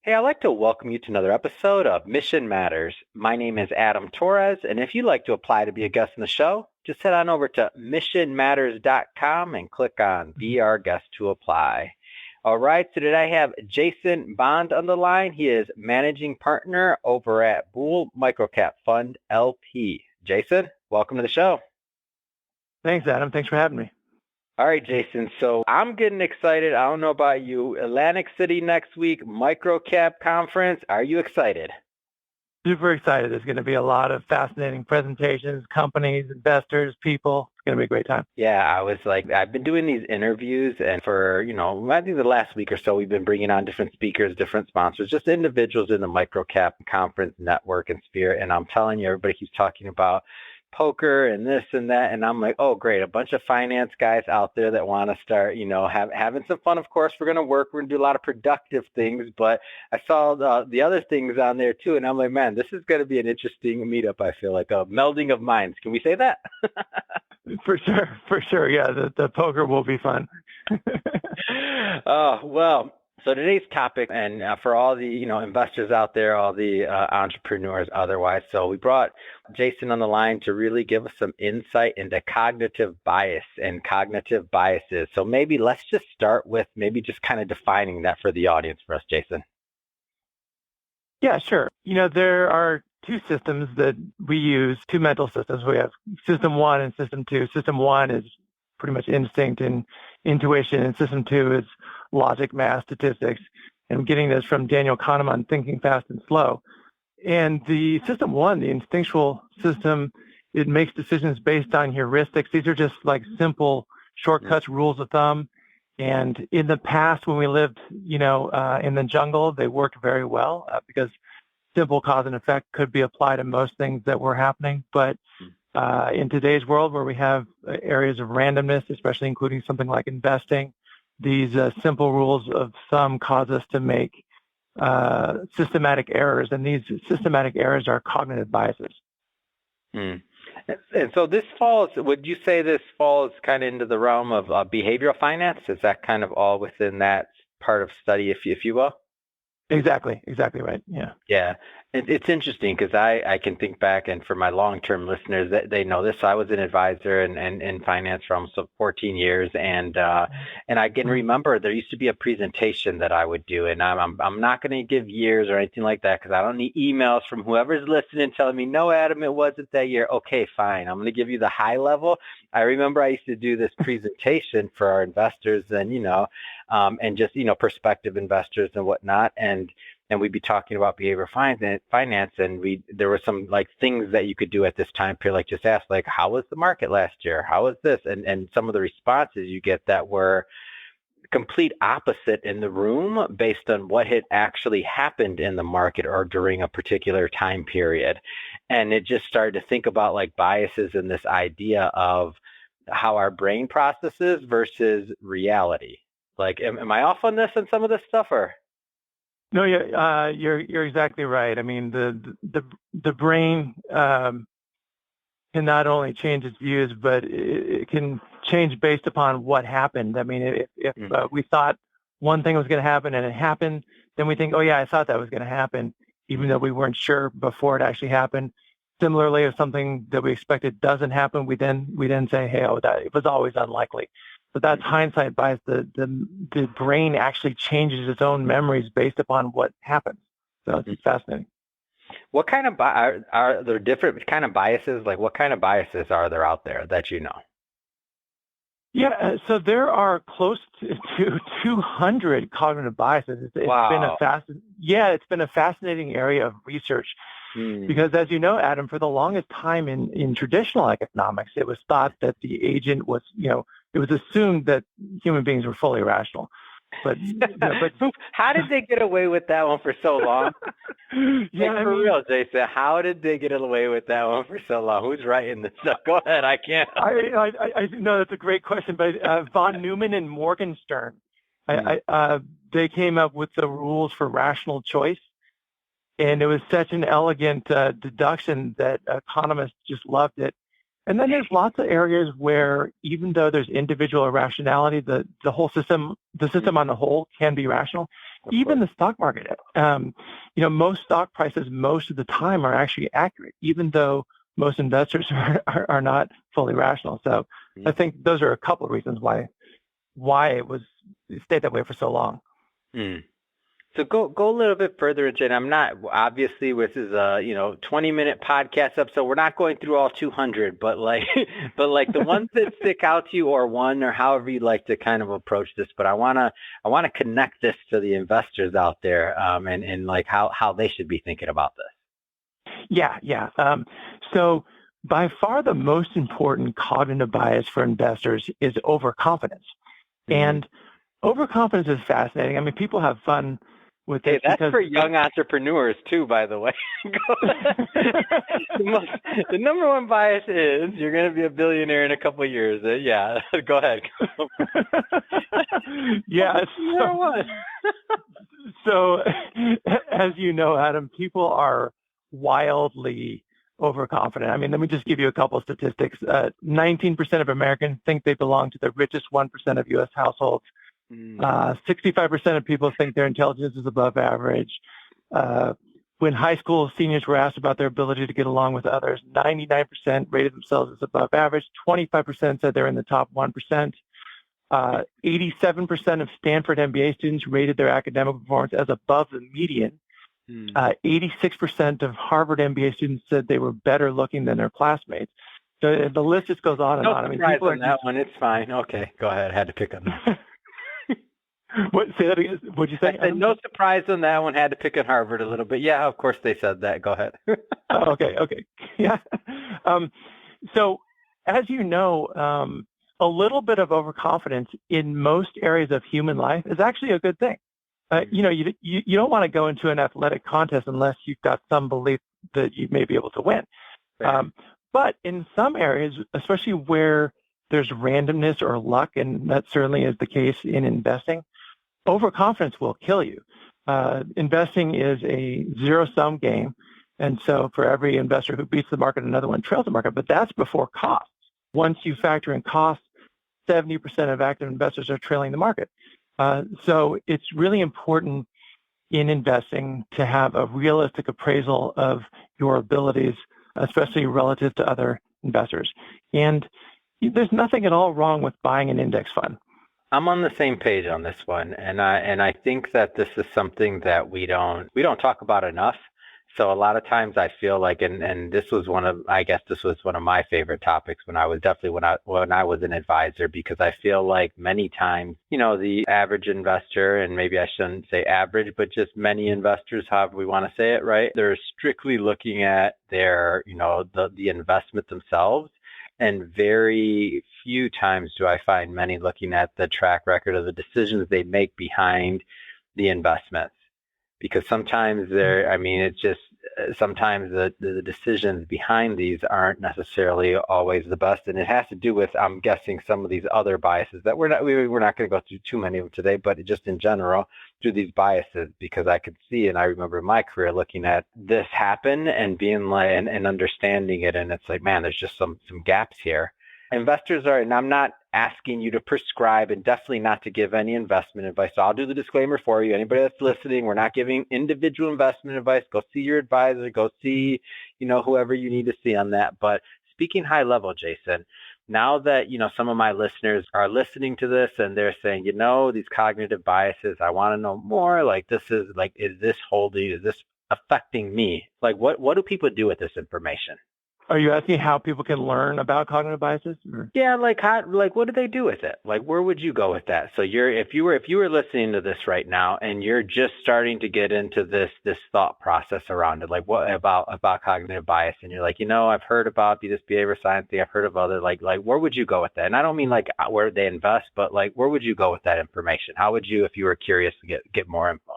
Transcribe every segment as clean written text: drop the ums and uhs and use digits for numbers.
Hey, I'd like to welcome you to another episode of Mission Matters. My name is Adam Torres, and if you'd like to apply to be a guest on the show, just head on over to missionmatters.com and click on Be Our Guest to apply. All right, so today I have Jason Bond on the line. He is managing partner over at Boole Microcap Fund LP. Jason, welcome to the show. Thanks, Adam. Thanks for having me. All right, Jason. So I'm getting excited. I don't know about you. Atlantic City next week, Microcap Conference. Are you excited? Super excited. There's going to be a lot of fascinating presentations, companies, investors, people. It's going to be a great time. Yeah, I've been doing these interviews, and for, I think the last week or so, we've been bringing on different speakers, different sponsors, just individuals in the Microcap Conference network and sphere. And I'm telling you, everybody keeps talking about poker and this and that, and I'm like, oh great, a bunch of finance guys out there that want to start having some fun. Of course, we're going to work, we're going to do a lot of productive things, but I saw the other things on there too, and I'm like, man, this is going to be an interesting meetup. I feel like a melding of minds. Can we say that? For sure. Yeah, the poker will be fun. Oh, well, so today's topic, and for all the investors out there, all the entrepreneurs otherwise, so we brought Jason on the line to really give us some insight into cognitive bias and cognitive biases. So maybe let's just start with maybe just kind of defining that for the audience for us, Jason. Yeah, sure. There are two systems that we use, two mental systems. We have system one and system two. System one is pretty much instinct and intuition, and system two is logic, math, statistics. And I'm getting this from Daniel Kahneman, Thinking Fast and Slow. And the system one, the instinctual system, it makes decisions based on heuristics. These are just like simple shortcuts, rules of thumb. And in the past, when we lived, in the jungle, they worked very well because simple cause and effect could be applied to most things that were happening. But in today's world, where we have areas of randomness, especially including something like investing, these simple rules of thumb cause us to make systematic errors, and these systematic errors are cognitive biases. And so would you say this falls kind of into the realm of behavioral finance? Is that kind of all within that part of study, if you will? Exactly right. Yeah. Yeah. It's interesting because I can think back, and for my long-term listeners, that they know this. I was an advisor and in finance for almost 14 years, and I can remember there used to be a presentation that I would do, and I'm not going to give years or anything like that because I don't need emails from whoever's listening telling me, no, Adam, it wasn't that year. Okay, fine. I'm going to give you the high level. I remember I used to do this presentation for our investors and just prospective investors and whatnot, and we'd be talking about behavioral finance, and there were some like things that you could do at this time period, like just ask like, how was the market last year? How was this? And some of the responses you get that were complete opposite in the room based on what had actually happened in the market or during a particular time period. And it just started to think about like biases and this idea of how our brain processes versus reality. Like, am I off on this and some of this stuff, or? No, you're exactly right. I mean, the brain can not only change its views, but it can change based upon what happened. I mean, if we thought one thing was going to happen and it happened, then we think, oh yeah, I thought that was going to happen, even though we weren't sure before it actually happened. Similarly, if something that we expected doesn't happen, we then say, hey, it was always unlikely. But that's hindsight bias. The brain actually changes its own memories based upon what happens. So it's fascinating. What kind of are there different kind of biases? Like, what kind of biases are there out there that you know? Yeah, so there are close to 200 cognitive biases. Wow. It's been a fascinating area of research. Because as you know, Adam, for the longest time in traditional economics, it was thought that the agent was, it was assumed that human beings were fully rational. But how did they get away with that one for so long? Real, Jason, how did they get away with that one for so long? Who's writing this stuff? Go ahead, I can't. I know that's a great question, but von Neumann and Morgenstern, they came up with the rules for rational choice. And it was such an elegant deduction that economists just loved it. And then there's lots of areas where even though there's individual irrationality, the whole system, the system on the whole can be rational. even the stock market. Most stock prices most of the time are actually accurate, even though most investors are not fully rational. So I think those are a couple of reasons why it stayed that way for so long. Mm. So go a little bit further into it. I'm not, obviously this is a 20-minute podcast episode. We're not going through all 200, but like the ones that stick out to you, or one, or however you'd like to kind of approach this. But I wanna connect this to the investors out there, and like how they should be thinking about this. Yeah. So by far the most important cognitive bias for investors is overconfidence. Mm-hmm. And overconfidence is fascinating. I mean, people have fun with this. Hey, that's for young entrepreneurs too, by the way. The number one bias is you're going to be a billionaire in a couple of years. Yeah, go ahead. Yeah. So, as you know, Adam, people are wildly overconfident. I mean, let me just give you a couple of statistics. 19% of Americans think they belong to the richest 1% of U.S. households. 65% of people think their intelligence is above average. When high school seniors were asked about their ability to get along with others, 99% rated themselves as above average. 25% said they're in the top 1%. 87% of Stanford MBA students rated their academic performance as above the median. 86% of Harvard MBA students said they were better looking than their classmates. So the list just goes on and on. No surprise on that one. It's fine. Okay, go ahead. I had to pick on that. What? Say that again. What'd you say? I said no surprise on that one. Had to pick on Harvard a little bit. Yeah, of course they said that. Go ahead. Okay. Yeah. So, as you know, a little bit of overconfidence in most areas of human life is actually a good thing. You don't want to go into an athletic contest unless you've got some belief that you may be able to win. Right. But in some areas, especially where there's randomness or luck, and that certainly is the case in investing, overconfidence will kill you. Investing is a zero-sum game, and so for every investor who beats the market, another one trails the market, but that's before costs. Once you factor in costs, 70% of active investors are trailing the market. So it's really important in investing to have a realistic appraisal of your abilities, especially relative to other investors. And there's nothing at all wrong with buying an index fund. I'm on the same page on this one, and I think that this is something that we don't talk about enough. So a lot of times I feel like, and this was one of my favorite topics when I was an advisor, because I feel like many times, the average investor, and maybe I shouldn't say average, but just many investors, however we want to say it, right? They're strictly looking at their, the investment themselves. And very few times do I find many looking at the track record of the decisions they make behind the investments. Because sometimes sometimes the decisions behind these aren't necessarily always the best. And it has to do with, I'm guessing, some of these other biases that we're not going to go through too many of them today, but just in general, through these biases, because I could see, and I remember in my career looking at this happen and being like, and understanding it. And it's like, man, there's just some gaps here. Investors are, and I'm not asking you to prescribe, and definitely not to give any investment advice. So I'll do the disclaimer for you. Anybody that's listening, we're not giving individual investment advice. Go see your advisor. Go see, whoever you need to see on that. But speaking high level, Jason, now that, some of my listeners are listening to this and they're saying, these cognitive biases, I want to know more. Like, is this holding? Is this affecting me? Like, what do people do with this information? Are you asking how people can learn about cognitive biases? Or? Yeah, what do they do with it? Like, where would you go with that? So if you were listening to this right now and you're just starting to get into this thought process around it, like what about cognitive bias, and you're like, I've heard about this behavior science thing, I've heard of other, like where would you go with that? And I don't mean like where they invest, but like where would you go with that information? How would you, if you were curious to get more info?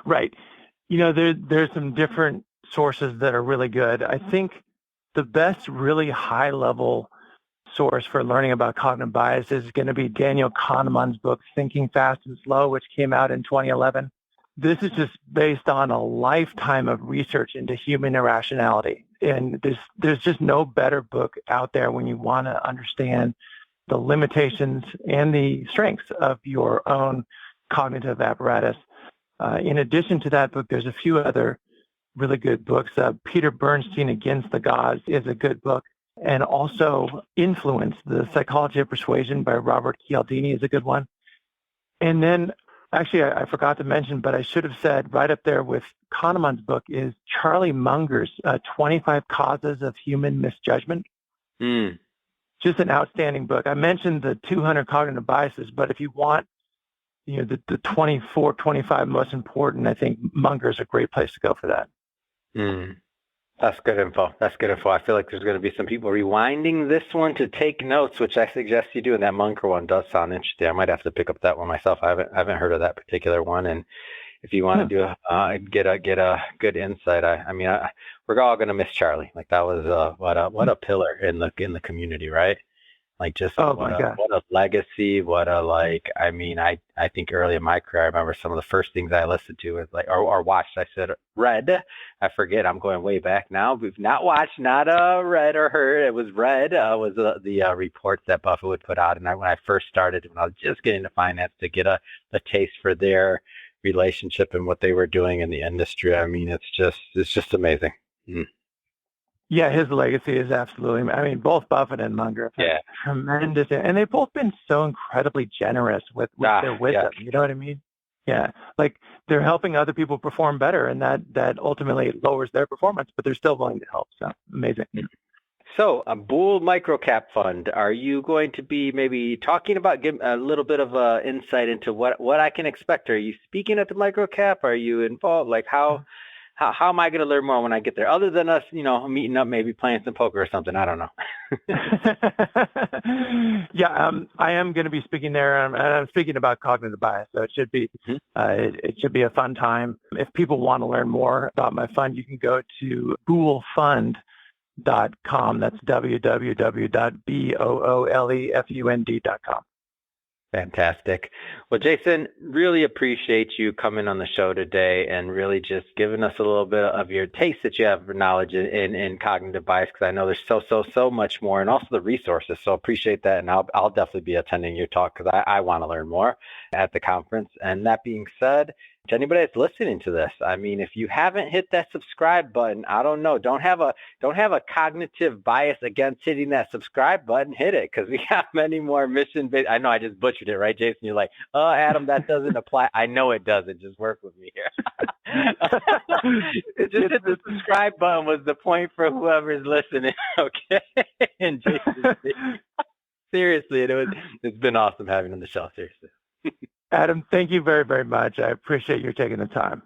Right. There's some different sources that are really good. I think the best really high-level source for learning about cognitive bias is going to be Daniel Kahneman's book, Thinking Fast and Slow, which came out in 2011. This is just based on a lifetime of research into human irrationality. And there's just no better book out there when you want to understand the limitations and the strengths of your own cognitive apparatus. In addition to that book, there's a few other really good books. Peter Bernstein, Against the Gods, is a good book. And also Influence, The Psychology of Persuasion by Robert Cialdini is a good one. And then, actually, I forgot to mention, but I should have said right up there with Kahneman's book is Charlie Munger's 25 Causes of Human Misjudgment. Just an outstanding book. I mentioned the 200 cognitive biases, but if you want, the 24, 25 most important, I think Munger is a great place to go for that. That's good info. I feel like there's going to be some people rewinding this one to take notes, which I suggest you do. And that Munger one does sound interesting. I might have to pick up that one myself. I haven't heard of that particular one. And if you want to do get a good insight, we're all going to miss Charlie. Like that was what a pillar in the community, right? Like just what a legacy, I think early in my career, I remember some of the first things I listened to was like, or watched, read, I forget, I'm going way back now. We've not watched, not read or heard. It was read, was the reports that Buffett would put out. And when I first started, when I was just getting into finance, to get a taste for their relationship and what they were doing in the industry. I mean, it's just amazing. Yeah, his legacy is absolutely, both Buffett and Munger have had tremendous, and they've both been so incredibly generous with their wisdom. You know what I mean? Yeah, like they're helping other people perform better, and that ultimately lowers their performance, but they're still willing to help. So amazing. So, a Boole Microcap Fund, are you going to be maybe talking about, give a little bit of insight into what I can expect? Are you speaking at the Microcap? Are you involved? Like how am I going to learn more when I get there? Other than us, meeting up, maybe playing some poker or something. I don't know. I am going to be speaking there, and I'm speaking about cognitive bias. So it should be it should be a fun time. If people want to learn more about my fund, you can go to boolefund.com. That's www.boolefund.com. Fantastic. Well, Jason, really appreciate you coming on the show today and really just giving us a little bit of your taste that you have for knowledge in cognitive bias, because I know there's so much more, and also the resources. So appreciate that. And I'll definitely be attending your talk because I want to learn more at the conference. And that being said, to anybody that's listening to this, if you haven't hit that subscribe button, I don't know, don't have a cognitive bias against hitting that subscribe button, hit it, because we have many more mission-based. I know I just butchered it, right, Jason? You're like, oh, Adam, that doesn't apply. I know it doesn't. Just work with me here. Just hit the subscribe button was the point for whoever's listening, okay? And Jason, seriously, it's been awesome having you on the show, seriously. Adam, thank you very, very much. I appreciate you taking the time.